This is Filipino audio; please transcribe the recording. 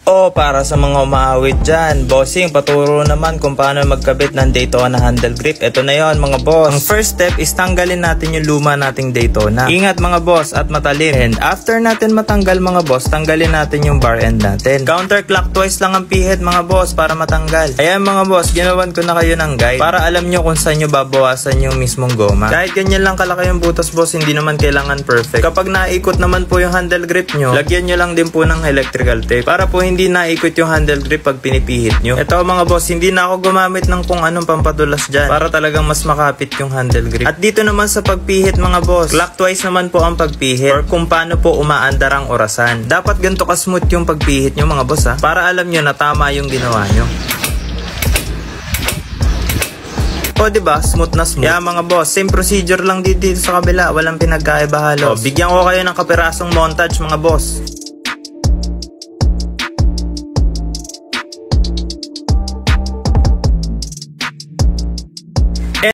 O para sa mga umaawit dyan, bossing, paturo naman kung paano magkabit ng Daytona handle grip. Ito na yon mga boss. Ang first step is tanggalin natin yung luma nating Daytona. Ingat mga boss at matalim. And after natin matanggal mga boss, tanggalin natin yung bar end natin. Counterclockwise lang ang pihit mga boss para matanggal. Ayan mga boss, ginawan ko na kayo ng guide para alam nyo kung saan nyo babawasan yung mismong goma. Kahit ganyan lang kalaki yung butas boss, hindi naman kailangan perfect. Kapag naikot naman po yung handle grip nyo, lagyan nyo lang din po ng electrical tape para po hindi naikot yung handle grip pag pinipihit nyo. Ito mga boss, hindi na ako gumamit ng kung anong pampadulas dyan para talagang mas makapit yung handle grip. At dito naman sa pagpihit mga boss, clockwise naman po ang pagpihit or kung paano po umaandar ang orasan. Dapat ganito ka-smooth yung pagpihit nyo mga boss para alam nyo na tama yung ginawa nyo. O diba, smooth na smooth. Yeah mga boss, same procedure lang dito sa kabila, walang pinagkaiba halos. O, bigyan ko kayo ng kapirasong montage mga boss.